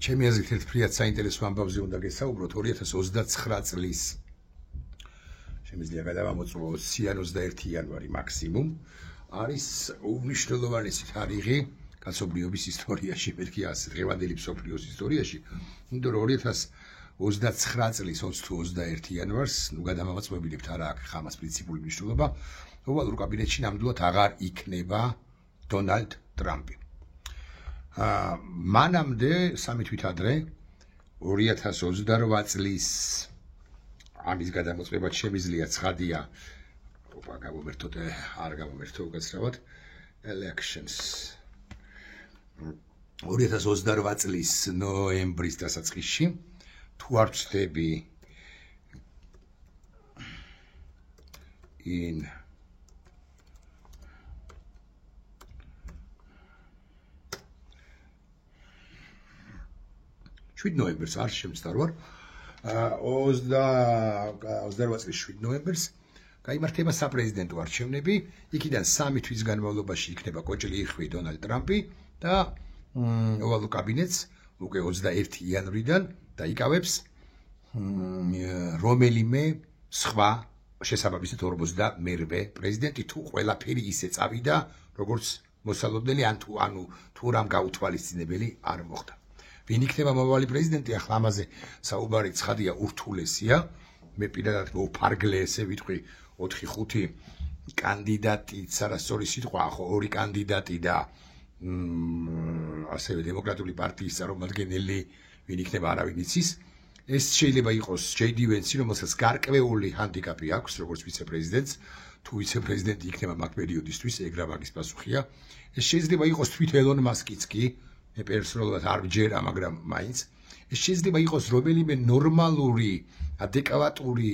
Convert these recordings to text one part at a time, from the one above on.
ჩემი აზრით ერთ ფრიად საინტერესო ამბავზე უნდა გესაუბროთ 2029 წლის შემიძლია გადავამოწმოთ 21 იანვარი მაქსიმუმ არის უმნიშვნელოვანესი თარიღი კაცობრიობის ისტორიაში, მეთქი ასე დღევანდელი მსოფლიოს ისტორიაში, იმიტომ რომ 2029 წლის 20-21 იანვარს გადავამოწმებინებთ არა აქ ხამას პრინციპული მნიშვნელობა, ოვალურ კაბინეტში ნამდვილად აღარ იქნება დონალდ ტრამპი. მანამდე სამი თვით ადრე 2028 წლის ამის გადამოწმებაც შემიძლია ცხადია გამომერთოთ არ გამომერთო უკაცრავად elections 2028 წლის ნოემბრის დასაწყისში თუ არ ვწდები in 7 ნოემბერს არ შემწდარვარ 28 წლის 7 ნოემბერს გაიმართება საპრეზიდენტო არჩევნები, იქიდან 3 თვის განმავლობაში იქნება კოჭლი იხვი დონალდ ტრამპი და ოვალურ კაბინეტს უკვე 21 იანვრიდან დაიკავებს რომელიმე სხვა შესაბამისად 42-მე პრეზიდენტი თუ ყველაფერი ისე წავიდა, როგორც მოსალოდნელი ანუ თუ რამ გაუთვალისწინებელი არ მოხდა. ვინ იქნება მომავალი პრეზიდენტი, ახლა ამაზე საუბარი ცხადია ურთულესია. მე პირადად მოვფარგლე ესე ვიტყვი 4-5 კანდიდატიც არასწორი სიტყვა, ხო 2 კანდიდატი და ასევე დემოკრატიული პარტიის წარმომადგენელი ვინ იქნება არავინ იცის. ეს შეიძლება იყოს JD Vance, რომელსაც გარკვეული ჰანდიკაპი აქვს, როგორც ვიცე-პრეზიდენტს, თუ ვიცე-პრეზიდენტი იქნება მაგ პერიოდისთვის, ეგრა მაგის პასუხია. ეს შეიძლება იყოს თვით ელონ მასკიც კი, მე პერსონალურად არ ვჯერა, მაგრამ მაინც ეს შეიძლება იყოს რომელიმე ნორმალური, ადეკვატური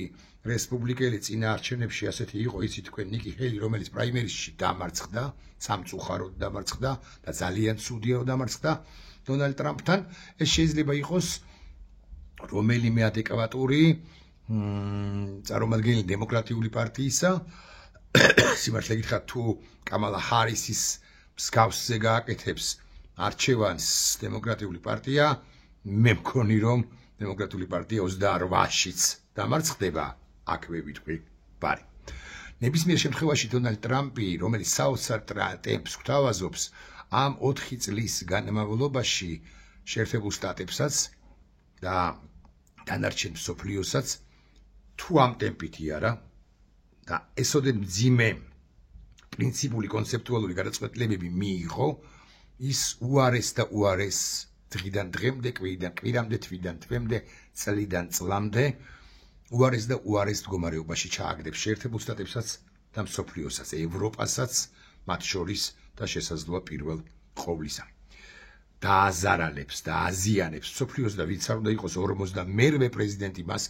რესპუბლიკელი წინა არჩევნებში ასეთი იყო, იცით თქვენ ნიკი ჰელი, რომელიც პრაიმერისში დამარცხდა, სამწუხაროდ დამარცხდა და ძალიან ცუდია რომ დამარცხდა დონალდ ტრამპთან. ეს შეიძლება იყოს რომელიმე ადეკვატური წარმომადგენელი დემოკრატიული პარტიისა. სიმართლე გითხრათ, თუ კამალა ჰარისის მსგავსზე გააკეთებს არჩევანს დემოკრატიული პარტია, მე მგონი რომ დემოკრატიული პარტია 28-შიც დამარცხდება, აქვე ვიტყვი ბარი. ნებისმიერ შემთხვევაში დონალდ ტრამპი, რომელიც საოცარ ტემპს გვთავაზობს, ამ 4 წლის განმავლობაში შეერთებულ შტატებსაც და დანარჩენ მსოფლიოსაც თუ ამ ტემპითი არა და ესოდენ მძიმე პრინციპული კონცეპტუალური გადაწყვეტილებები მიიღო, ის უარეს და უარეს დღიდან დღემდე, კვირიდან კვირამდე, თვიდან თვემდე, წლიდან წლამდე უარეს და უარეს მდგომარეობაში ჩააგდებს შეერთებულ შტატებსაც და მსოფლიოსაც, ევროპასაც, მათ შორის და შესაძლოა პირველ ყოვლისა. დააზარალებს და აზიანებს მსოფლიოს და ვინც არ უნდა იყოს 52-მე პრეზიდენტი მას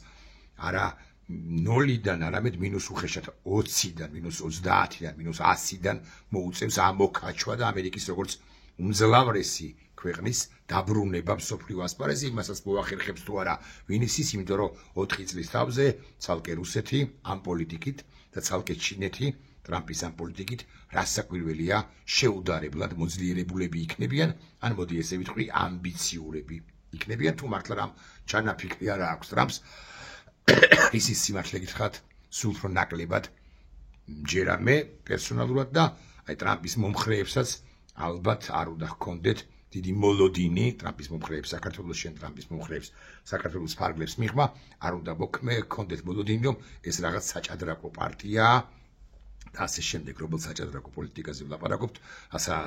არა 0-დან, არამედ მინუს უხეშად 20-დან, მინუს 30-დან, მინუს 100-დან მოუწევს ამოქაჩვა და ამერიკის როგორც უმძლავრესი ქვეყნის დაბრუნება მსოფლიო ასპარეზზე, იმასაც მოახერხებს თუ არა ვინ ის, იმიტომ რომ 4 წლის თავზე ცალკე რუსეთი ამ პოლიტიკით და ცალკე ჩინეთი ტრამპის ამ პოლიტიკით რასაკვირველია შეუდარებლად მოძლიერებულები იქნებიან, ან მოდი ესე ვიტყვი ამბიციურები იქნებიან, თუ მართლა რამ ჩანაფიქრი არა აქვს ტრამპს, ისის სიმართლე გითხრათ, სულ უფრო ნაკლებად მჯერა მე პერსონალურად და აი ტრამპის მომხრეებსაც ალბათ არ უნდა ჰქონდეთ დიდი მოლოდინი ტრამპის მომხრეებს საქართველოს შენ ტრამპის მომხრეებს საქართველოს ფარგლებს მიღმა, არ უნდა ჰქონდეთ მოლოდინი, რომ ეს რაღაც საჭადრაკო პარტიაა და ასე შემდეგ, როგორც საჭადრაკო პოლიტიკაზე ვლაპარაკობთ,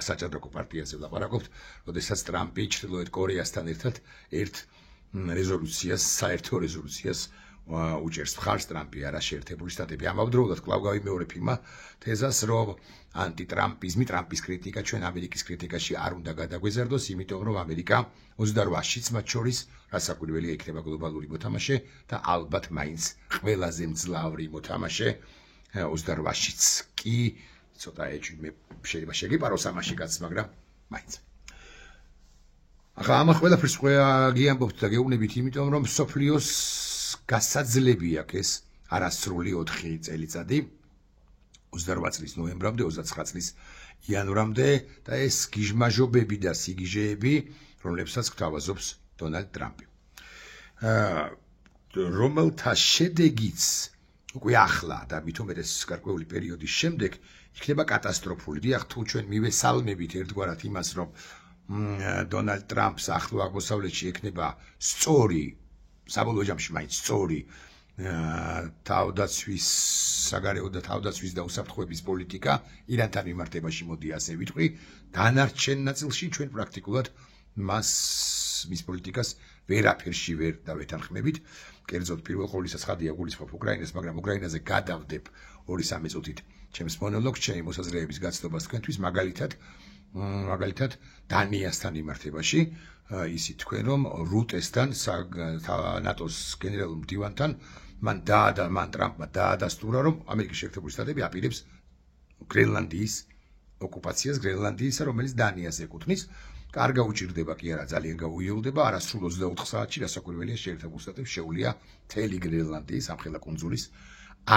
საჭადრაკო პარტიაზე ვლაპარაკობთ, როდესაც ტრამპი ჩრდილოეთ კორეასთან ერთად ერთ რეზოლუციას, საერთო რეზოლუციას უჭერს მხარს ტრამპი არა შეერთებული შტატები. ამავდროულად კვლავ გავიმეორებ იმ თეზას, რომ ანტიტრამპიზმი, ტრამპის კრიტიკა ჩვენ ამერიკის კრიტიკაში არ უნდა გადაგვეზარდოს, იმიტომ რომ ამერიკა 28-შიც მათ შორის რასაკვირველია იქნება გლობალური მოთამაშე და ალბათ მაინც ყველაზე მძლავრი მოთამაშე 28-შიც კი ცოტა ეჭვი მე შეიძლება შეგიპაროს ამაში კაცს, მაგრამ მაინც. ახლა ამ ყველაფერს გიამბობთ და გეუბნებით, იმიტომ რომ მსოფლიოს გასაძლები აქვს ეს არასრული 4 წელიწადი 28 წლის ნოემბრამდე, 29 წლის იანვრამდე და ეს გიჟმაჟობები და სიგიჟეები, რომლებსაც გვთავაზობს დონალდ ტრამპი. რომელთა შედეგიც უკვე ახლა და მით უმეტეს გარკვეული პერიოდის შემდეგ იქნება კატასტროფული. დიახ, თუ ჩვენ მივესალმებით ერთგვარად იმას, რომ დონალდ ტრამპს ახლო აღმოსავლეთში ექნება სწორი, საბოლოო ჯამში მაინც სწორი თავდაცვის, საგარეო და თავდაცვის და უსაფრთხოების პოლიტიკა ირანთან მიმართებაში, მოდი ასე ვიტყვი, დანარჩენ ნაწილში ჩვენ პრაქტიკულად მის პოლიტიკას ვერაფერში ვერ დავეთანხმებით. კერძოდ პირველ ყოვლისა ცხადია გულისხმობ უკრაინას, მაგრამ უკრაინაზე გადავდებ 2-3 წუთით ჩემს მონოლოგს, ჩემი მოსაზრეების გაცნობას თქვენთვის, მაგალითად დანიასთან მიმართებაში, ისიც თქვენ რომ რუტესთან, ნატოს გენერალურ მდივანთან, მან ტრამპმა დაადასტურა, რომ ამერიკის შეერთებული შტატები აპირებს გრენლანდიის ოკუპაციას, გრენლანდიისა, რომელიც დანიას ეკუთვნის. კარგა უჭირდება კი არა, ძალიან გაუიოლდება, არასრულ 24 საათში რასაკვირველია შეერთებულ შტატებს შეუძლია მთელი გრენლანდიის ამხელა კუნძულის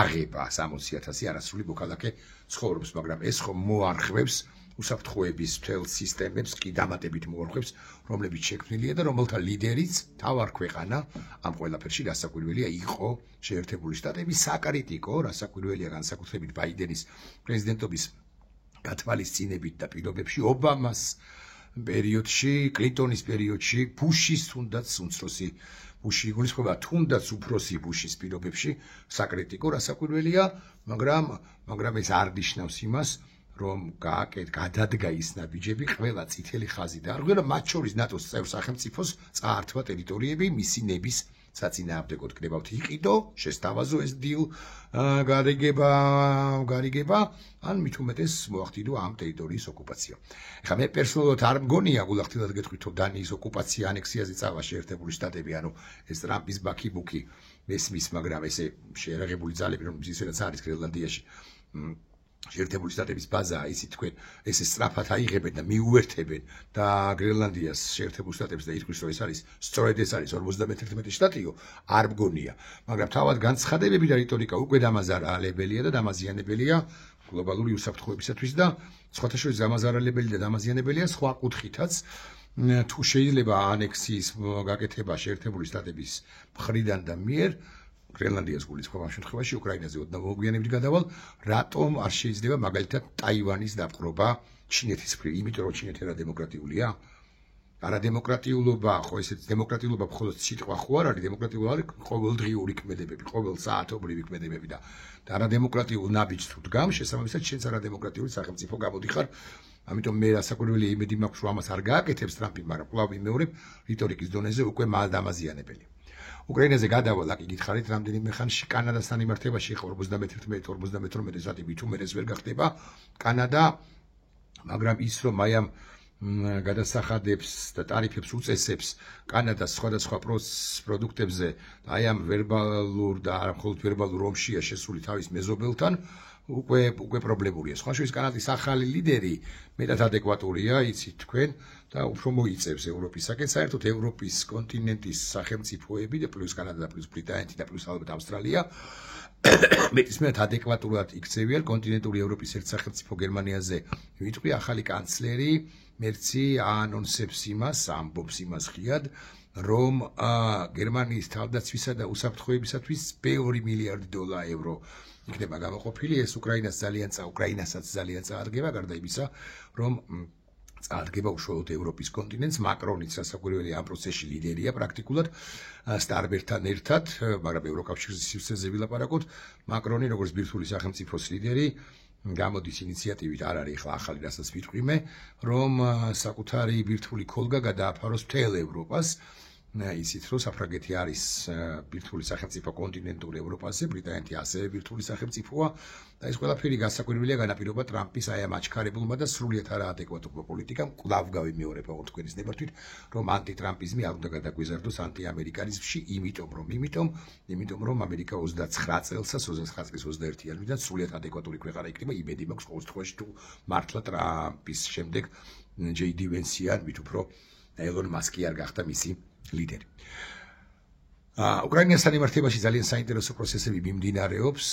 აღება 60,000 არასრული მოქალაქე ცხოვრობს, მაგრამ ეს ხომ მოარღვევს უსაფრთხოების მთელ სისტემებს, კი დამატებით მოარღვევს, რომლებიც შექმნილია და რომელთა ლიდერიც თავარ ქვეყანა ამ ყველაფერში რასაკვირველია იყო შეერთებული შტატები. საკრიტიკო რასაკვირველია განსაკუთრებით ბაიდენის პრეზიდენტობის გათვალისწინებით და პირობებში, ობამას პერიოდში, კლინტონის პერიოდში, ბუშის თუნდაც უმცროსი ბუში იგულისხმება, თუნდაც უფროსი ბუშის პირობებში საკრიტიკო რასაკვირველია, მაგრამ ეს არ ნიშნავს იმას, რომ გადადგა ის ნაბიჯები, ყველა წითელი ხაზი დაარღვია, მათ შორის ნატოს წევრ სახელმწიფოს წაართვა ტერიტორიები მისი ნების საწინააღმდეგოდ. გნებავთ იყიდო, შესთავაზო ეს დილ გარიგება, ან მით უმეტეს მოახდინო ამ ტერიტორიის ოკუპაცია. ეხლა მე პერსონალურად არ მგონია, გულახდილად გეტყვით, რომ დანიის ოკუპაცია, ანექსიაზე წავა შეერთებული შტატები, ანუ ეს ტრამპის ბაქი-ბუქი მესმის, მაგრამ ესე შეერაღებული ძალები, რომელიც ისედაც არის გრენლანდიაში, შეერთებული შტატების ბაზაა, ისიც თქვენ ესე სწრაფად აიღებენ და მიუერთებენ და გრენლანდიას შეერთებულ შტატებს და ითქვის, რომ ეს არის სწორედ ეს არის 51 შტატიო, არ მგონია, მაგრამ თავად განცხადებები და რიტორიკა უკვე დამაზარალებელია და დამაზიანებელია გლობალური უსაფრთხოებისათვის და სხვათა შორის დამაზარალებელი და დამაზიანებელია სხვა კუთხითაც, თუ შეიძლება ანექსიის გაკეთება შეერთებული შტატების მხრიდან და მიერ გრენლანდიას გულისხმობ ამ შემთხვევაში უკრაინაზე ოდნავ მოგვიანებით გადავალ, რატომ არ შეიძლება მაგალითად ტაივანის დაპყრობა ჩინეთის მხრივ, იმიტომ რომ ჩინეთი რა დემოკრატიულია? არადემოკრატიულობა, ხო ესეც დემოკრატიულობა მხოლოდ სიტყვა ხო არ არის, დემოკრატიულობა არის ყოველდღიური ქმედებები, ყოველსაათობრივი ქმედებები და არადემოკრატიულ ნაბიჯს თუ დგამ, შესაბამისად შენც არადემოკრატიული სახელმწიფო გამოდიხარ. ამიტომ მე რასაკვირველი იმედი მაქვს, რომ ამას არ გააკეთებს ტრამპი, მაგრამ კვლავ ვიმეორებ, რიტორიკის დონეზე უკვე დამაზიანებელია. უკრაინაზე გადავალ, აქ იგითხარით, რამდენიმე ხანში კანადასთან მიმართებაში იყო 51-52 საათი მით უმეტეს ვერ გახდება კანადა, მაგრამ ის რომ აი ამ გადასახადებს და ტარიფებს უწესებს კანადას სხვადასხვა პროდუქტებზე, აი ამ ვერბალურ და არა მხოლოდ ვერბალურ ომშია შესული თავის მეზობელთან, უკვე პრობლემურია. სხვა შორის კანადის ახალი ლიდერი მეტად ადეკვატურია, იცით თქვენ, და უფრო მოიწევს ევროპისაკენ. საერთოდ ევროპის კონტინენტის სახელმწიფოები და პლუს კანადა და პლუს ბრიტანეთი და პლუს ალბათ ავსტრალია მეტისმეტად ადეკვატურად იქცევიან კონტინენტური ევროპის ერთ სახელმწიფო გერმანიაზე. ვიტყვი ახალი კანცლერი მერცი აანონსებს იმას, ამბობს იმას ღიად, რომ გერმანიის თავდაცვისა და უსაფრთხოებისათვის $2 მილიარდი იქნება გამოყოფილი. ეს უკრაინასაც ძალიან წაადგება, გარდა იმისა, რომ წაადგება უშუალოდ ევროპის კონტინენტს. მაკრონიც რასაკვირველია ამ პროცესში ლიდერია პრაქტიკულად სტარბერთან ერთად, მაგრამ ევროკავშირის სივრცეზე ვილაპარაკოთ. მაკრონი როგორც ბირთვული სახელმწიფოს ლიდერი გამოდის ინიციატივით, არ არის ახლა ახალი, რასაც ვიტყვი მე, რომ საკუთარი ბირთვული ქოლგა გადააფაროს მთელ ევროპას. ისიც რომ საფრანგეთი არის ბირთვული სახელმწიფო კონტინენტურ ევროპაზე, ბრიტანეთი ასევე ბირთვული სახელმწიფოა და ეს ყველაფერი განსაკვირველია განაპირობა ტრამპის აი ამ აჩქარებულმა და სრულიად არაადეკვატურმა პოლიტიკამ. კვლავ გავიმეორებ თქვენის ნებართვით, რომ ანტიტრამპიზმი არ უნდა გადაგვიზარდოს ანტიამერიკანიზმში, იმიტომ რომ ამერიკა 29 წელსა 29 წლის 21 ივნისიდან სრულიად ადეკვატური ქვეყანა იქნება. იმედი მაქვს ყოველ შემთხვევაში, თუ მართლა ტრამპის შემდეგ JD Vance-ი ან მით უფრო ელონ მასკი არ გახდა მისი ლიდერი. უკრაინასთან მიმართებაში ძალიან საინტერესო პროცესები მიმდინარეობს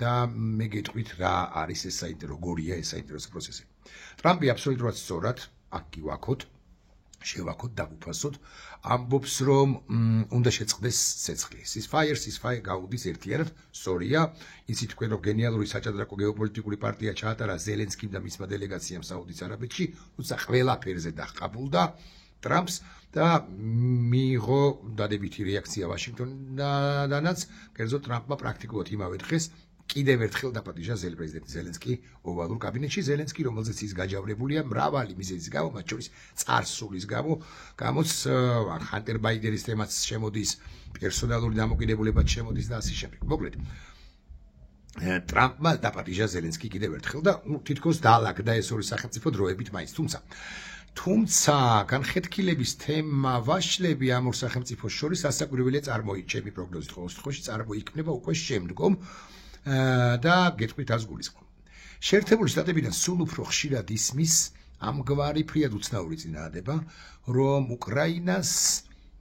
და მე გეტყვით რა არის ეს როგორია ეს საინტერესო პროცესები. ტრამპი აბსოლუტურად სწორად, აქ გივაქოთ, შევაქოთ დაგუფასოთ ამბობს რომ უნდა შეწყდეს ცეცხლი ceasefire გაუდის ერთიანად სწორია იცით თქვენ რომ გენიალური საჭადრაკო გეოპოლიტიკური პარტია ჩაატარა ზელენსკიმ და მისმა დელეგაციამ საუდის არაბეთში თუმცა ყველაფერზე დახაბულდა ტრამპს და მიიღო დადებითი რეაქცია ვაშინგტონიდანაც კერძოდ ტრამპმა პრაქტიკულად იმავე დღეს კიდევ ერთხელ დაპატიჟა პრეზიდენტი ზელენსკი ოვალურ კაბინეტში ზელენსკი რომელზეც ის გაჯავრებულია მრავალი მიზეზის გამო მათ შორის წარსულის გამოც ჰანტერ ბაიდენის თემაც შემოდის პერსონალური დამოკიდებულებაც შემოდის და ასე შემდეგ მოკლედ ტრამპმა დაპატიჟა ზელენსკი კიდევ ერთხელ და თითქოს დაალაგდა ეს ორი სახელმწიფო დროებით მაინც თუმცა განხეთქილების თემა ვაშლები ამ ორ სახელმწიფოს შორის ასაკვირველია წარმოიჩემი პროგნოზით ყოველ შემთხვევაში წარმოიქმნება უკვე შემდგომ და გეტყვით ას გულისხმობ. შეერთებული შტატებიდან სულ უფრო ხშირად ისმის ამგვარი ფრიად უცნაური წინააღმდება, რომ უკრაინას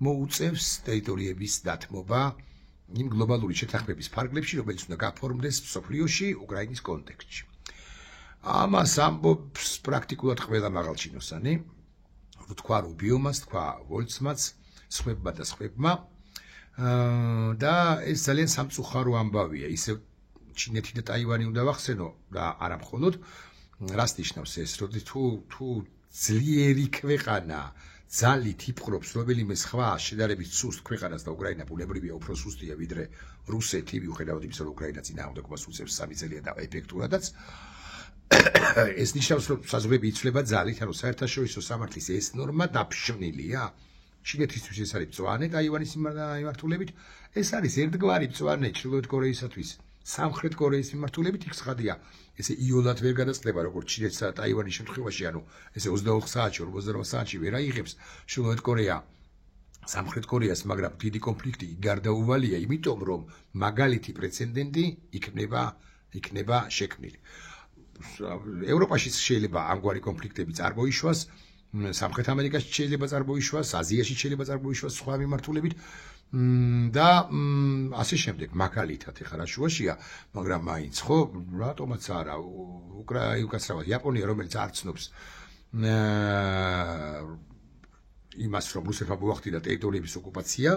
მოუწევს ტერიტორიების დათმობა იმ გლობალური შეთანხმების ფარგლებში, რომელიც უნდა გაფორმდეს მსოფლიოში უკრაინის კონტექსტში. ამას ამბობს პრაქტიკულად ყველა მაღალჩინოსანი, თქვა რუბიომას, თქვა ვოლცმაც, სხვებმა და სხვებმა და ეს ძალიან სამწუხარო ამბავია, ისევ ჩინეთი და ტაივანი უნდა ვახსენო და არა მხოლოდ რას ნიშნავს ეს როდი თუ ძლიერი ქვეყანა ძალით იპყრობს რომელიმე სხვა შედარებით სუსტ ქვეყანას და უკრაინა ბუნებრივია უფრო სუსტია ვიდრე რუსეთი მიუხედავად იმისა რომ უკრაინა წინააღმდეგობას უწევს 3 წელია და ეფექტურადაც ეს ნიშნავს რომ საზღვრები იცვლება ძალით ანუ საერთაშორისო სამართლის ეს ნორმა დაფშვნილია ჩინეთისთვის ეს არის მწვანე ტაივანის მიმართულებით ეს არის ერთგვარი მწვანე ჩრდილოეთ კორეისათვის სამხრეთ კორეის მიმართულებით იქ ცხადია ესე იოლად ვერ გადაწყდება როგორც ჩინეთსა და ტაივანის შემთხვევაში ანუ ესე 24 საათში 48 საათში ვერ აიღებს ჩრდილოეთ კორეა სამხრეთ კორეას მაგრამ დიდი კონფლიქტი გარდაუვალია იმიტომ რომ მაგალითი პრეცედენტი იქნება შექმნილი ევროპაში შეიძლება ამგვარი კონფლიქტები წარმოიშვას სამხრეთ ამერიკაში შეიძლება წარმოიშვას აზიაში შეიძლება წარმოიშვას სხვა მიმართულებით და ასე შემდეგ მაგალითად ეხლა რა შუაშია მაგრამ მაინც ხო რატომაც არა უკრაინასთან იაპონია რომელიც არ ცნობს იმას რომ რუსეთმა მოახდინა ტერიტორიების ოკუპაცია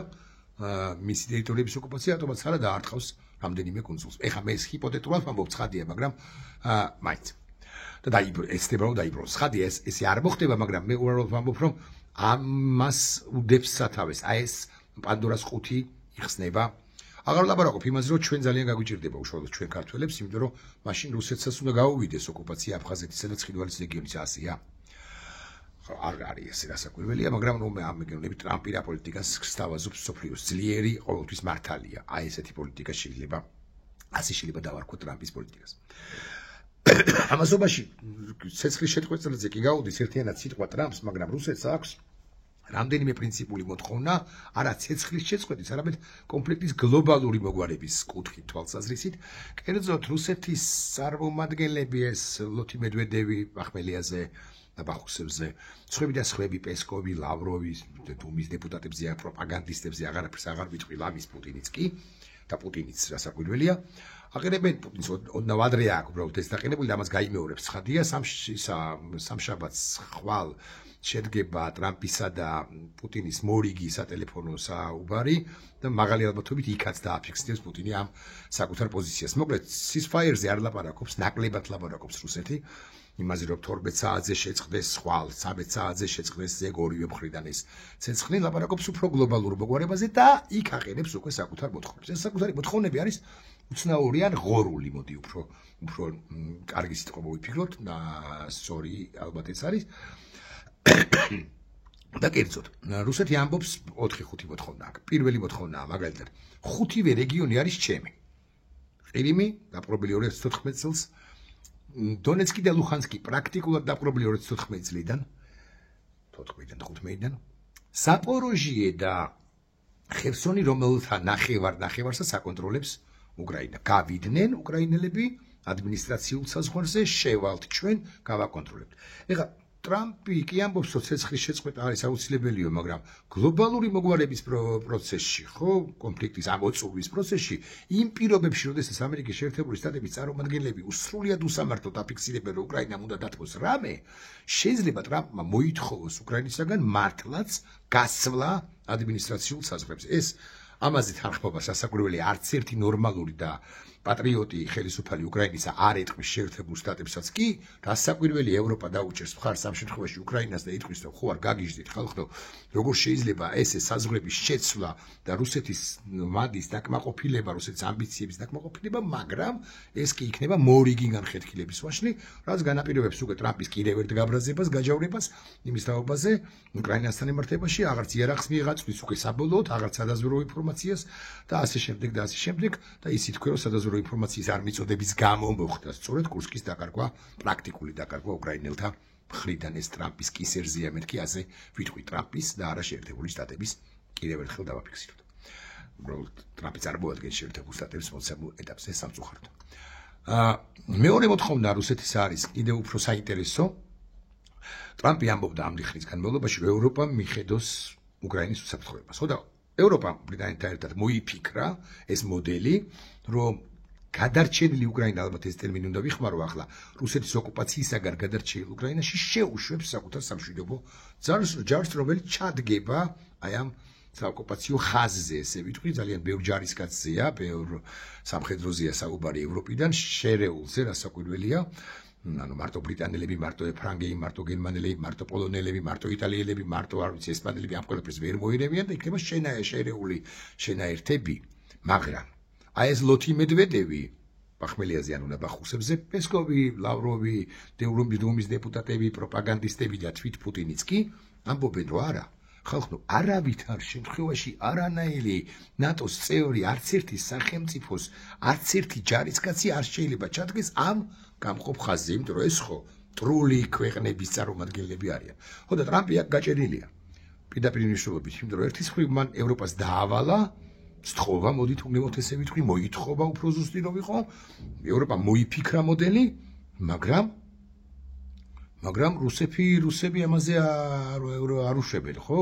მისი ტერიტორიების ოკუპაცია რატომაც არა დაარტყავს რამდენიმე კუნძულს ეხლა მე ეს ჰიპოთეტურად ვამბობ ცხადია მაგრამ მაინც და ეცდება რომ დაიბრუნოს ცხადია ესე არ მოხდება მაგრამ მე უბრალოდ ვამბობ რომ ამას უდებს სათავეს აი ეს პანდორას ყუთი იხსნება. აღარ ვლაპარაკობ იმაზე, რომ ჩვენ ძალიან გაგვიჭირდება უშუალოდ ჩვენ ქართველებს, იმიტომ რომ მაშინ რუსეთსაც უნდა გაუვიდეს ოკუპაცია აფხაზეთისა და ცხინვალის რეგიონის ასია. არ არის ესე გასაკვირველია, მაგრამ რომ ამ მეგონებით ტრამპი რა პოლიტიკას სთავაზობს სოფლიოს ძლიერი ყოველთვის მართალია. აი ესეთი პოლიტიკა შეიძლება დავარქვათ ტრამპის პოლიტიკას. ამასობაში ცეცხლის შეწყვეტილზე კი გაუდის ერთიანად სიტყვა ტრამპს, მაგრამ რუსეთს აქვს რამდენიმე პრინციპული მოთხოვნა არა ცეცხლის შეწყვეტის, არამედ კონფლიქტის გლობალური მოგვარების კუთხით თვალსაზრისით. კერძოდ რუსეთის წარმომადგენლები ეს ლოთი მედვედევი ახმელიაზე და ბახუსევზე, სხვები და სხვები პესკოვი, ლავროვი, დუმის დეპუტატებზე, პროპაგანდისტებზე აღარაფერს აღარ ვიტყვი, ლამის პუტინიც კი და პუტინიც რასაკვირველია. აყენებენ პუტინს ოდნავ ადრე აქვს უბრალოდ ეს დაყენებული და ამას გაიმეორებს ცხადია სამშაბათს ხვალ შედგება ტრამპისა და პუტინის მორიგი სატელეფონო საუბარი და მაღალი ალბათობით იქაც დააფიქსირებს პუტინი ამ საკუთარ პოზიციას. მოკლედ, ceasefire-ზე არ ლაპარაკობს, ნაკლებად ლაპარაკობს რუსეთი, იმაზე რომ 12 საათზე შეწყდეს ხვალ, 13 საათზე შეწყდეს ზეგ ორივე მხრიდან ეს ცეცხლი, ლაპარაკობს უფრო გლობალურ მოგვარებაზე და იქ აყენებს უკვე საკუთარ მოთხოვნებს. ეს საკუთარი მოთხოვნები არის უცნაური ან ღორული, მოდი უფრო კარგი სიტყვა მოვიფიქროთ, სწორი ალბათ ეს არის. და კერძოდ, რუსეთი ამბობს 4-5 მოთხოვნა აქვს. პირველი მოთხოვნაა მაგალითად, 5-ვე რეგიონი არის ჩემი. ყირიმი დაპყრობილი 2014 წელს, დონეცკი და ლუხანსკი პრაქტიკულად დაპყრობილი 2014 წლიდან, 15-დან, ზაპოროჟიე და ხერსონი, რომელთა ნახევარსაც აკონტროლებს უკრაინა. გავიდნენ უკრაინელები ადმინისტრაციულ საზღვარზე, შევალთ ჩვენ, გავაკონტროლებთ. ეხლა ტრამპი კი ამბობს, რომ ცეცხლის შეწყვეტა არის აუცილებელია, მაგრამ გლობალური მოგვარების პროცესში, ხო, კონფლიქტის ამოწურვის პროცესში, იმ პირობებში, როდესაც ამერიკის შეერთებული შტატების წარმომადგენლები სრულიად უსამართლოდ აფიქსირებენ, რომ უკრაინამ უნდა დათმოს რამე, შეიძლება ტრამპმა მოითხოვოს უკრაინისაგან მართლაც გასვლა ადმინისტრაციულ საზღვრებს. ეს ამაზე თანხმობა სასაკვირველია არც ერთი ნორმალური და პატრიოტი ხელისუფალი უკრაინისა არ ეტყვის შეერთებულ შტატებსაც კი, რასაკვირველია ევროპა დაუჭერს მხარს ამ შემთხვევაში უკრაინას და იტყვის, რომ ხო არ გაგიჟდით ხალხო, როგორ შეიძლება ესე საზღვრების შეცვლა და რუსეთის მადის დაკმაყოფილება, რუსეთის ამბიციების დაკმაყოფილება, მაგრამ ეს კი იქნება მორიგი განხეთქილების ვაშლი, რაც განაპირობებს უკვე ტრამპის კიდევ ერთ გაბრაზებას, გაჯავრებას იმის თაობაზე უკრაინასთან ემართებაში, აღარც იარაღს მიიღწვის უკვე საბოლოოდ, აღარც სადაზვერვო ინფორმაციას და ასე შემდეგ და ასე შემდეგ და ისიც თქვენ რომ სადაზვერვო ინფორმაციის არ მიწოდების გამო მოხდა სწორედ კურსკის დაკარგვა, პრაქტიკული დაკარგვა უკრაინელთა მხრიდან ეს ტრამპის კისერზეა, მეთქი ასე ვიტყვი ტრამპის და არა შეერთებული შტატების კიდევ ერთხელ დავაფიქსიროთ. უბრალოდ ტრამპი წარმოადგენს შეერთებულ შტატებს მოცემულ ეტაპზე სამწუხაროდ. მეორე მოთხოვნა რუსეთის არის კიდევ უფრო საინტერესო. ტრამპი ამბობდა ამდენ ხნის განმავლობაში, რომ ევროპა მიხედოს უკრაინის უსაფრთხოებას. ხო და ევროპამ ბრიტანეთთან ერთად მოიფიქრა ეს მოდელი, რომ გადარჩენილი უკრაინა, ალბათ ეს ტერმინი უნდა ვიხმარო ახლა, რუსეთის ოკუპაციისაგან გადარჩენილ უკრაინაში შეუშვებს საკუთარ სამშვიდობო ჯარს, რომელიც ჩადგება აი ამ საოკუპაციო ხაზზე, ესე ვიტყვი, ძალიან ბევრ ჯარისკაცზეა, ბევრ სამხედროზეა საუბარი ევროპიდან, შერეულზე, რასაკვირველია. ანუ მარტო ბრიტანელები, მარტო ფრანგები, მარტო გერმანელები, მარტო პოლონელები, მარტო იტალიელები, მარტო არ ვიცი ესპანელები ამ ყველაფერს ვერ მოირებიან და იქნება შერეული შენაერთები, მაგრამ აი ეს ლოთი მედვედევი ბახმელიაზე ანუ ნაბახუსებზე პესკოვი, ლავროვი, დუმის დეპუტატები, პროპაგანდისტები და თვით პუტინიც კი ამბობენ, რომ არა, ხალხო, არავითარ შემთხვევაში არანაირი ნატოს წევრი, არც ერთი სახელმწიფოს, არც ერთი ჯარისკაცი არ შეიძლება ჩადგეს ამ გამყოფ ხაზზე, იმიტომ რომ ეს ხო ტრული ქვეყნების წარმომადგენლები არიან. ხო და ტრამპი აქ გაჭერილია. პირდაპირ მნიშვნელობით, იმიტომ რომ ერთის მხრივ მან ევროპას დაავალა სთხოვა, მოდით უნდათ ესე ვიტყვი, მოითხოვა უფრო ზუსტი რომ ვიყო, ევროპა მოიფიქრა მოდელი, მაგრამ რუსები ამაზე არ უშვებენ, ხო?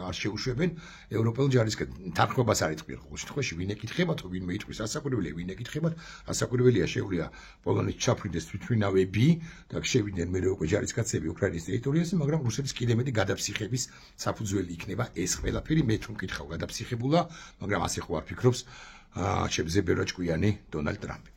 არ შეუშვებენ ევროპელ ჯარისკაცებს. თანხმობას არ ეთქვიან ყოველ შემთხვევაში, ვინ ეკითხებათ, ვინ მეიტყვის, ასაკვირველია, ვინ ეკითხებათ, ასაკვირველია შეუძლია პოლონეთს ჩაფრიდეს თვითმფრინავები და შევიდნენ მე უკვე ჯარისკაცები უკრაინის ტერიტორიაზე, მაგრამ რუსების კიდევ მეტი გადაფსიხების საფუძველი იქნება ეს ყველაფერი. მე თუ მკითხავ გადაფსიხებულა, მაგრამ ასე ხო არ ფიქრობს ჩემზე ბერაჭკვიანი დონალდ ტრამპი.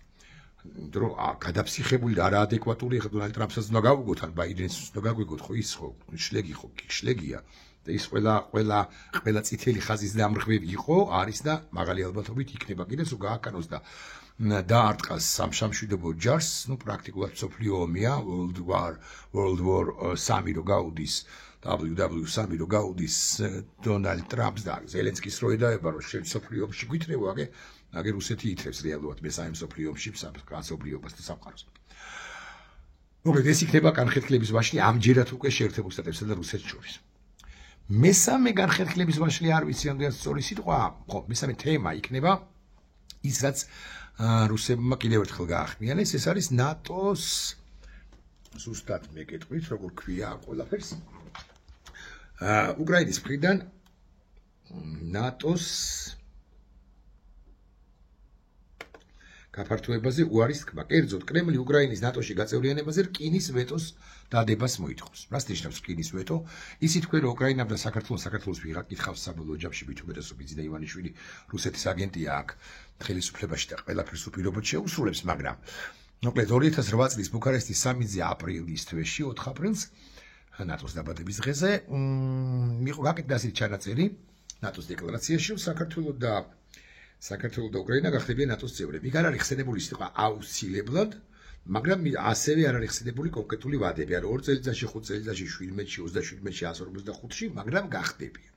Dro გადაფსიხებული და არაადეკვატური ხა დონალდ ტრამპსაც უნდა გავუგოთ ან ბაიდენს უნდა გაგვიგოთ ხო ის ხო შლეგი ხო შლეგია და ის ყველა წითელი ხაზის დამრხვევი იყო არის და მაღალი ალბათობით იქნება კიდე თუ გააკანოს და დაარტყას სამშვიდობო ჯარს ნუ პრაქტიკულად სოფლიო ომია World War 3 რო გაუდის WW3 რო გაუდის დონალდ ტრამპს და ზელენსკის რო ედაება რომ სოფლიო ომში გვითრევო აგერ რუსეთი ითრევს რეალურად მესამე მსოფლიო ომში კაცობრიობას და სამყაროს. მოკლედ ეს იქნება განხეთქილების ვაშლი ამჯერად უკვე შეერთებულ შტატებსა და რუსეთს შორის. მესამე განხეთქილების ვაშლი არ ვიცი ამდენად სწორი სიტყვა, ხო, მესამე თემა იქნება ის რაც რუსებმა კიდევ ერთხელ გაახმიანეს, ეს არის ნატოს ზუსტად მეკეთყვით, როგორ ქვია ყველაფერს. უკრაინის მხრიდან ნატოს გაფართოებაზე უარის თქმა. კერძოდ, კრემლი უკრაინის ნატოში გაწევრიანებაზე რკინის ვეტოს დადებას მოითხოვს. რას ნიშნავს რკინის ვეტო? ისიც თქვენ რომ უკრაინამ და საქართველოს ვიღა კითხავს საბოლოო ჯამში ბითუბედესობიძე და ივანიშვილი რუსეთის აგენტია აქ ხელისუფლებაში და ყველაფერს უპირობოდ შეუსრულებს, მაგრამ მოკლედ 2008 წლის ბუქარესტის 3 აპრილის თვეში 4 აპრილს ნატოს დაბადების დღეზე მიიღო გაკეთდა ასეთი ჩანაწერი ნატოს დეკლარაციაში საქართველოს და უკრაინა გახდებიან ნატოს წევრები. იქ არ არის ხსენებული სიტყვა აუცილებლად, მაგრამ ასევე არ არის ხსენებული კონკრეტული ვადები, არა 2 წელიწადში, 5 წელიწადში, 17-ში, 27-ში, 155-ში, მაგრამ გახდებიან.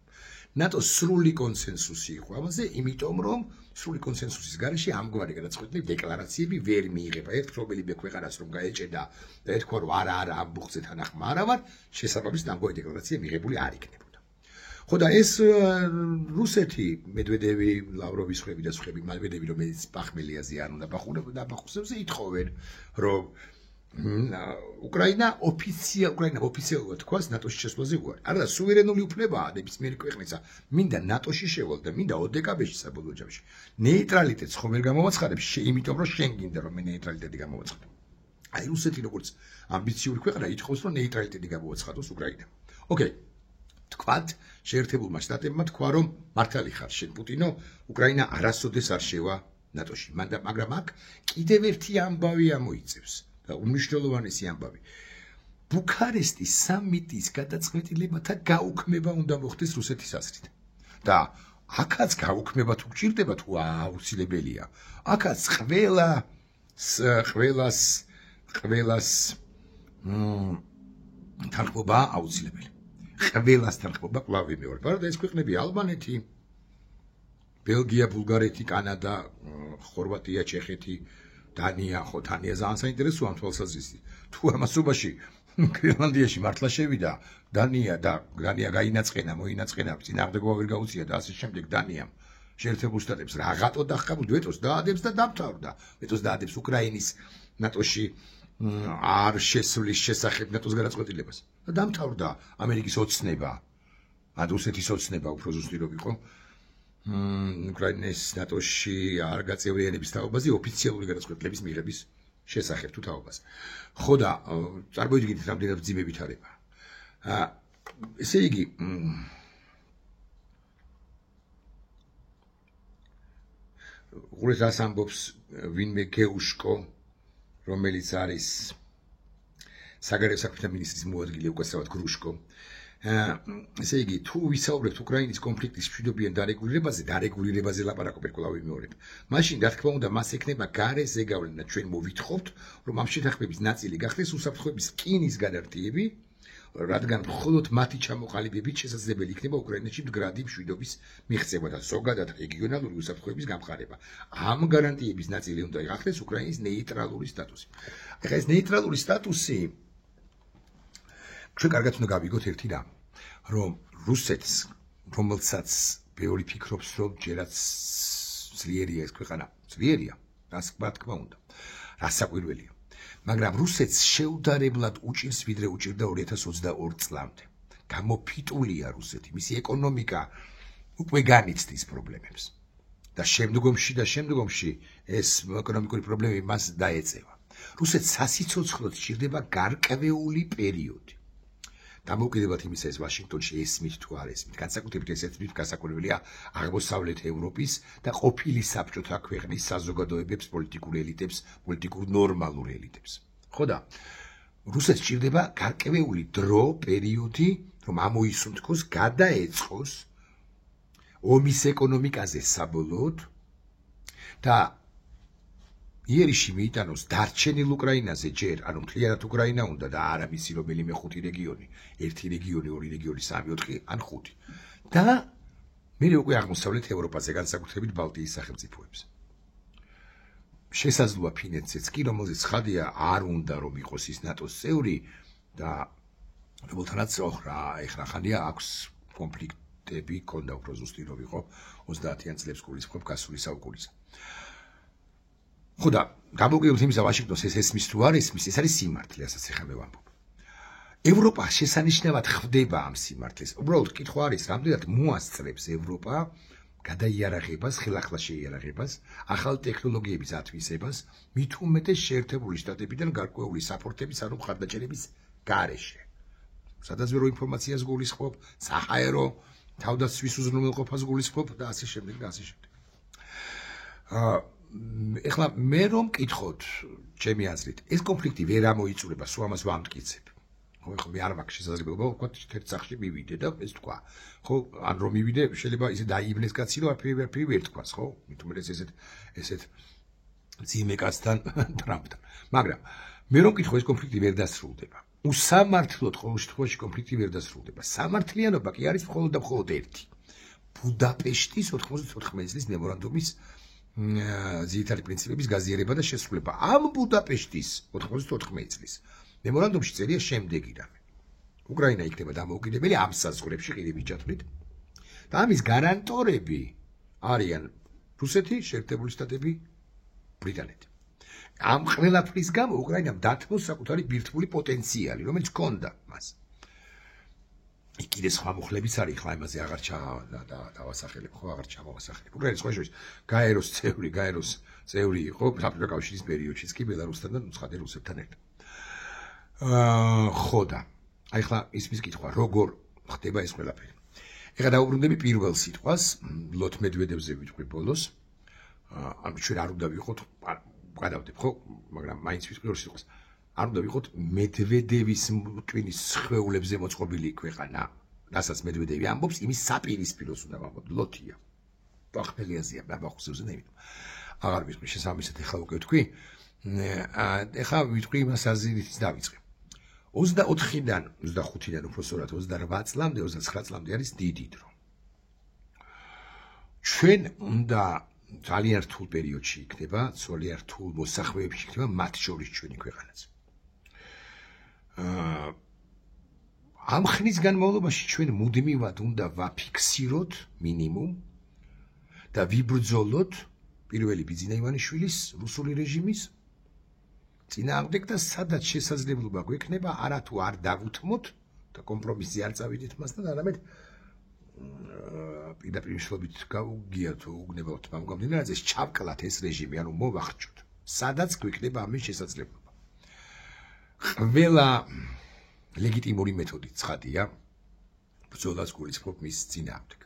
ნატოს სრული კონსენსუსი იყო ამაზე, იმიტომ რომ სრული კონსენსუსის გარეშე ამგვარი გადაწყვეტილი დეკლარაციები ვერ მიიღება. ერთ რომელიმე ქვეყანას რომ გაეჭედა და ეთქვა რომ არა ამ ბუხზე თანახმა არა ვარ, შესაბამისად ამგვარი დეკლარაცია მიღებული არ იქნება. ხო და ეს რუსეთი მედვედევი, ლავროვის ხვები და სხვები, მედვედევი რომელიც ბახმელიაზე ანუ ნაბახუსებზე ითხოვენ რომ უკრაინა ოფიციალურად თქვას ნატოში შესვლაზე უარი. არა, სუვერენული უფლებაა ნებისმიერი ქვეყნისა. მინდა ნატოში შევალ და მინდა ოდეკაბეში საბოლოო ჯამში. ნეიტრალიტეტს ხომ ვერ გამოვაცხადებს, იმიტომ რომ შენ გინდა რომ მე ნეიტრალიტეტი გამოვაცხადო. აი რუსეთი როგორც ამბიციური ქვეყანა ითხოვს რომ ნეიტრალიტეტი გამოვაცხადოს უკრაინამ. ოკეი. თქვათ შეერთებულმა შტატებმა თქვა რომ მართალი ხარ შენ პუტინო, უკრაინა არასოდეს არ შევა ნატოში. მაგრამ აქ კიდევ ერთი ამბავი ამოიწევს. და უმნიშვნელოვანესი ამბავი. ბუქარესტის სამიტის გადაწყვეტილებათა გაუქმება უნდა მოხდეს რუსეთის აზრით. და აქაც გაუქმება თუ გჭირდება თუ აუცილებელია. აქაც ყველას თანხმობა აუცილებელი. ყველას თანხმობა კვლავ ვიმეორებ. არა და ეს ქვეყნები ალბანეთი, ბელგია, ბულგარეთი, კანადა, ხორვატია, ჩეხეთი, დანია, ხო დანია ძალიან საინტერესოა ამ თვალსაზრისით. თუ ამასობაში გრენლანდიაში მართლა შევიდა დანია გაინაწყენა, მოინაწყენა, წინააღმდეგობა ვერ გაუწია და ასე შემდეგ დანიამ შეერთებულ შტატებს რაღაცო დახკაბულ ვეტოს დაადებს და დამთავრდა. ვეტოს დაადებს უკრაინის ნატოში არ შესვლის შესახებ ნატოს გადაწყვეტილებას. და დამთავრდა ამერიკის ოცნება, ან რუსეთის ოცნება უფრო ზუსტი რომ იყო. უკრაინის ნატოში არ გაწევრიანების თაობაზე ოფიციალური გადაწყვეტილების მიღების შესახებ თუ თაობაზე. ხო და წარმოიდგინეთ რამდენად მძიმე ვითარება. ესე იგი უყურეთ რას ამბობს ვინმე გეუშკო, რომელიც არის საგარეო საქმეთა მინისტრის მოადგილე უკაცრავად გრუშკო. ესე იგი, თუ ვისაუბრებთ უკრაინის კონფლიქტის მშვიდობიან დარეგულირებაზე ლაპარაკობთ კვლავ ვიმეორებ. მაშინ რა თქმა უნდა მას ექნება გარე ზეგავლენა და ჩვენ მოვითხოვთ, რომ ამ შეთანხმების ნაწილი გახდეს უსაფრთხოების რკინის განარტიები, რადგან მხოლოდ მათი ჩამოყალიბებით შესაძლებელი იქნება უკრაინაში მდგრადი მშვიდობის მიღწევა და ზოგადად რეგიონალური უსაფრთხოების გამყარება. ამ გარანტიების ნაწილი უნდა გახდეს უკრაინის ნეიტრალური სტატუსი. ეხლა ეს ნეიტრალური სტატუსი ჩვენ კარგად უნდა გავიგოთ ერთი რამ, რომ რუსეთს, რომელსაც ბევრი ფიქრობს, რომ ჯერაც ძლიერია ეს ქვეყანა, ძლიერია, რა თქმა უნდა, რასაკვირველია. მაგრამ რუსეთს შეუდარებლად უჭირს, ვიდრე უჭირდა 2022 წლამდე. გამოფიტულია რუსეთი, მისი ეკონომიკა უკვე განიცდის პრობლემებს. და შემდგომში ეს ეკონომიკური პრობლემები მას დაეწევა. რუსეთს სასიცოცხლოდ სჭირდება გარკვეული პერიოდი. დამოუკიდებლად იმისა, ეს ვაშინგტონში ესმით თუ არ ესმით, განსაკუთრებით ეს ესმით გასაკვირველია აღმოსავლეთ ევროპის და ყოფილი საბჭოთა ქვეყნის საზოგადოებებს, პოლიტიკურ ელიტებს, პოლიტიკურ ნორმალურ ელიტებს. ხო და რუსეთს სჭირდება გარკვეული დრო, პერიოდი, რომ ამოისუნთქოს, გადაეწყოს ომის ეკონომიკაზე საბოლოოდ და იერიში მიიტანოს დარჩენილ უკრაინაზე ჯერ, ანუ მთლიანად უკრაინა უნდა და არა მისი რომელიმე ხუთი რეგიონი, ერთი რეგიონი, ორი რეგიონი, სამი, ოთხი, ან ხუთი. და მერე უკვე აღმოსავლეთ ევროპაზე, განსაკუთრებით ბალტიის სახელმწიფოებს. შესაძლოა ფინეთზეც კი, რომელზეც ხადია არ უნდა რომ იყოს ის ნატოს წევრი და რომელთანაც ეხლა ხანია აქვს კონფლიქტები, ქონდა უფრო ზუსტი რომ იყო 30-იან წლებს გულისხმობ გასული საუკუნისა. ხო და გამოგიოთ იმისა ვაშინგტონს ეს ესმის თუ არ ესმის, ეს არის სიმართლე, ასაც ეხლა მე ვამბობ. ევროპა შესანიშნავად ხვდება ამ სიმართლეს. უბრალოდ კითხვა არის, რამდენად მოასწრებს ევროპა გადაიარაღებას, ხელახლა შეიარაღებას, ახალ ტექნოლოგიების ათვისებას, მით უმეტეს შეერთებული შტატებიდან გარკვეული საპორტების ანუ მხარდაჭერების გარეშე. სადაც რო ინფორმაციას გულისხმობ, საჰაერო თავდაცვის უზრუნველყოფას გულისხმობ და ასე შემდეგ და ასე შემდეგ. ეხლა მე რომ მკითხოთ, ჩემი აზრით, ეს კონფლიქტი ვერ ამოიწურება, სულ ამას ვამტკიცებ. ხო, ხო, მე არ მაქვს შესაძლებლობა ვთქვათ, ერთ სახში მივიდე და ეს თქვა. ხო, ან რომ მივიდე, შეიძლება ისე დაივნეს კაცი, რომ არაფერი ვერ თქვას, ხო? მით უმეტეს ესეთ ძიმე კაცთან ტრამპთან. მაგრამ მე რომ მკითხო, ეს კონფლიქტი ვერ დასრულდება. უსამართლოდ ყოველ შემთხვევაში კონფლიქტი ვერ დასრულდება. სამართლიანობა კი არის მხოლოდ და მხოლოდ ერთი. ბუდაპეშტის 94 წლის მემორანდუმის ძირითადი პრინციპების გაზიარება და შესრულება. ამ ბუდაპეშტის 94 წლის მემორანდუმში წერია შემდეგი რამე. უკრაინა იქნება დამოუკიდებელი ამ საზღვრებში ყირიმის ჩათვლით და ამის გარანტორები არიან რუსეთი, შეერთებული შტატები, ბრიტანეთი. ამ ყველაფრის გამო უკრაინამ დათმოს საკუთარი ბირთვული პოტენციალი, რომელიც ჰქონდა მას. იქ კიდე სხვა მუხლებიც არის, ხლა იმაზე აღარ დავასახელებ, ხო აღარ ჩამოვასახელებ. უკრაინის სხვა შორის გაეროს წევრი იყო საბჭოთა კავშირის პერიოდშიც კი ბელარუსთან და ცხადე რუსებთან ერთად. ხო და აი ხლა ის კითხვა, როგორ ხდება ეს ყველაფერი. ეხლა დაუბრუნდები პირველ სიტყვას, ლოთ მედვედევზე ვიტყვი ბოლოს. ანუ ჩვენ არ უნდა ვიყოთ, გადავდებ ხო, მაგრამ მაინც ვიტყვი ორ სიტყვას. არ უნდა ვიყოთ მედვედევის ტვინის სხეულებზე მოწყობილი ქვეყანა. რასაც მედვედევი ამბობს, იმის საპირისპიროს უნდა ვამბობ, ლოთია. ბახმელიაზეა, ბახუსევზე ნებით. აღარ ვიტყვი შესაბამისად, ეხლა უკვე ვთქვი. ეხლა ვიტყვი იმას აზრით დავიწყე. 24-დან 25-დან უბრალოდ 28 წლამდე, 29 წლამდე არის დიდი დრო. ჩვენ უნდა ძალიან რთულ პერიოდში იქნება, ძალიან რთულ მოსახვეებში იქნება, მათ შორის ჩვენი ქვეყანაც. ამ ხნის განმავლობაში ჩვენ მუდმივად უნდა ვაფიქსიროთ მინიმუმ და ვიბრძოლოთ პირველი ბიძინა ივანიშვილის რუსული რეჟიმის წინააღმდეგ და სადაც შესაძლებლობა გვექნება, არათუ არ დავუთმოთ და კომპრომისზე არ წავიდეთ მასთან, არამედ პირდაპირ მშლობით გაუგიათ უგნებავთ მომგამდინარეს ჩავკლათ ეს რეჟიმი, ანუ მოვახრჯოთ. სადაც გვექნება ამის შესაძლებლობა. ყველა ლეგიტიმური მეთოდი ცხადია, ბრძოლას გულისხმობ მის წინააღმდეგ.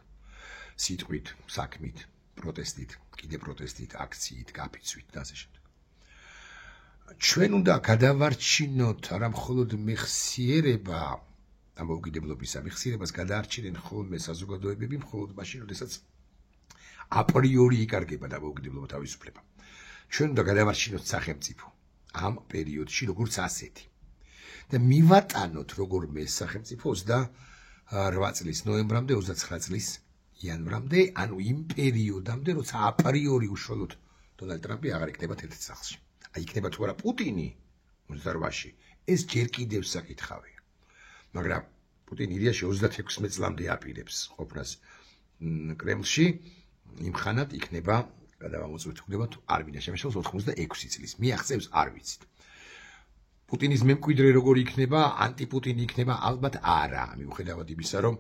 სიტყვით, საქმით, პროტესტით, კიდე პროტესტით, აქციით, გაფიცვით და ასე შემდეგ. ჩვენ უნდა გადავარჩინოთ არა მხოლოდ მეხსიერება და მოვგიდებლობისა მეხსიერებას გადაარჩინენ ხოლმე საზოგადოებები მხოლოდ მაშინ, როდესაც აპრიორი იკარგება და მოვგიდებლობა თავისუფლება. ჩვენ უნდა გადავარჩინოთ სახელმწიფო ამ პერიოდში როგორც ასეთი და მივატანოთ როგორმე სახელმწიფო 28 წლის ნოემბრამდე, 29 წლის იანვრამდე, ანუ იმ პერიოდამდე, როცა აპრიორი უშუალოდ დონალდ ტრამპი აღარ იქნება თეთრ სახლში. აი იქნება თუ არა პუტინი 28-ში, ეს ჯერ კიდევ საკითხავია. მაგრამ პუტინი ირიაში 36 წლამდე აპირებს ყოფნას კრემლში, იმხანად იქნება გადავამოწმოთ იქნება თუ არ მინდა შემეშალოს 86 წლის. მიაღწევს არ ვიცით. პუტინის მემკვიდრე როგორი იქნება, ანტიპუტინი იქნება, ალბათ არა, მიუხედავად იმისა, რომ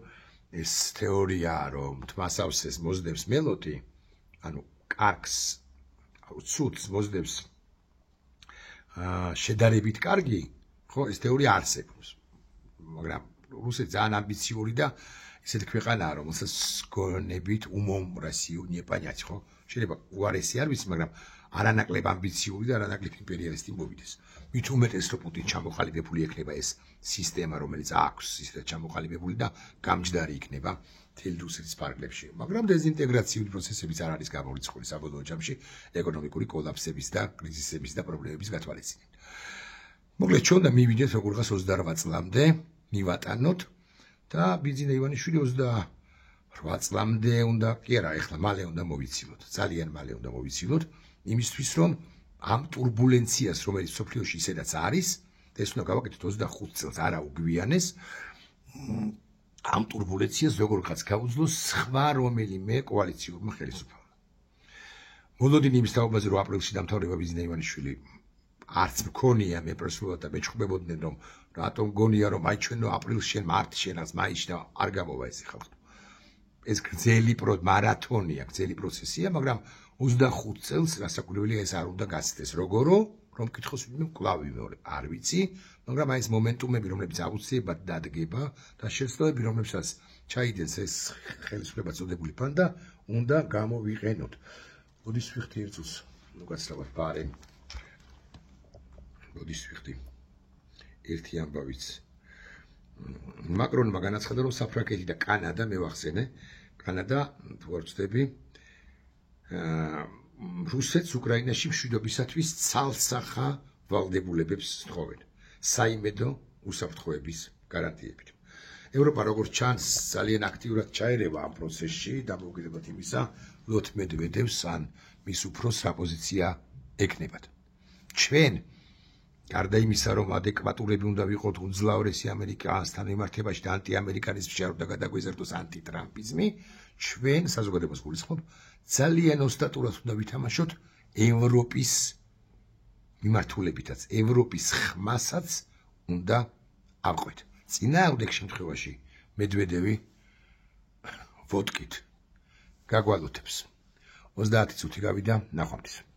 ეს თეორია, რომ თმასავსეს მოძდებს მელოდი, ანუ კარგს, ცუდს მოძდებს შედარებით კარგი, ხო, ეს თეორია არსებობს. მაგრამ რუსეთი ძალიან ამბიციური და ისეთი ქვეყანაა, რომელსაც გონებით უმომრასი ნეპანიათი, ხო? შეიძლება უარესი არ ვიცი, მაგრამ არანაკლებ ამბიციური და არანაკლებ იმპერიალისტი მოვიდეს. მით უმეტეს, რომ პუტინი ჩამოყალიბებული ექნება ეს სისტემა, რომელიც აქვს ისეთ ჩამოყალიბებული და გამჯდარი იქნება მთელი რუსეთის ფარგლებში. მაგრამ დეზინტეგრაციული პროცესებიც არ არის გამორიცხული საბოლოო ჯამში ეკონომიკური კოლაფსების და კრიზისების და პრობლემების გათვალისწინებით. მოკლედ, ჩვენ უნდა მივიდეთ როგორღაც 28 წლამდე, მივატანოთ და ბიძინა ივანიშვილი 28 წლამდე უნდა, კი არა, ეხლა მალე უნდა მოვიცილოთ, ძალიან მალე უნდა მოვიცილოთ, იმისთვის რომ ამ турბულენციას, რომელიც სოფლიოში ისედაც არის, ეს უნდა გავაკეთოთ 25 წელს, არა უგვიანეს, ამ турბულენციას როგორღაც გაუძლოს სხვა რომელიმე კოალიციურმა ხელისუფლებამ. მოლოდინი იმის თაობაზე, რომ აპრილში დამთავრება ბიძინა ივანიშვილი არც მქონია მე პერსონალურად და მეჩხუბებოდნენ, რომ რატომ გონია, რომ აი ჩვენო აპრილში, მარტში, რაღაც მაისში და არ გამოვა ეს ხალხი. ეს გრძელი მარათონია, გრძელი პროცესია, მაგრამ 25 წელს რასაკვირველია ეს არ უნდა გასცდეს. როგორო, რომ კითხოს ვინმე კვლავ ვიმეორე, არ ვიცი, მაგრამ აი ეს მომენტუმები, რომლებიც აუცილებლად დადგება და შეცდომები, რომლებსაც ჩაიდენს ეს ხელისუფლება წოდებული პანდა, უნდა გამოვიყენოთ. მოდის ვიხდი ერთ წუთს, უკაცრავად ბარემ. მოდის ვიხდი. ერთი ამბავიც. მაკრონმა განაცხადა, რომ საფრანგეთი და კანადა მევახსენე, კანადა თუ არ ვცდები, რუსეთს უკრაინაში მშვიდობისათვის ცალსახა ვალდებულებებს თხოვენ. საიმედო უსაფრთხოების გარანტიებით. ევროპა როგორც ჩანს, ძალიან აქტიურად ჩაერევა ამ პროცესში, დამოუკიდებლად იმისა, ლოთ მედვედევს ან მის უფროსს რა პოზიცია ეკნებათ. ჩვენ გარდა იმისა, რომ ადეკვატურები უნდა ვიყოთ უძლავრესი ამერიკასთან მიმართებაში და ანტიამერიკანიზმში არ უნდა გადაგვეზარდოს ანტიტრამპიზმი, ჩვენ საზოგადოებას გულისხმობ ძალიან ოსტატურად უნდა ვითამაშოთ ევროპის მიმართულებითაც ევროპის ხმასაც უნდა ავყვეთ. წინააღმდეგ შემთხვევაში მედვედევი ვოდკით გაგვალოთებს. 30 წუთი გავიდა, ნახვამდის.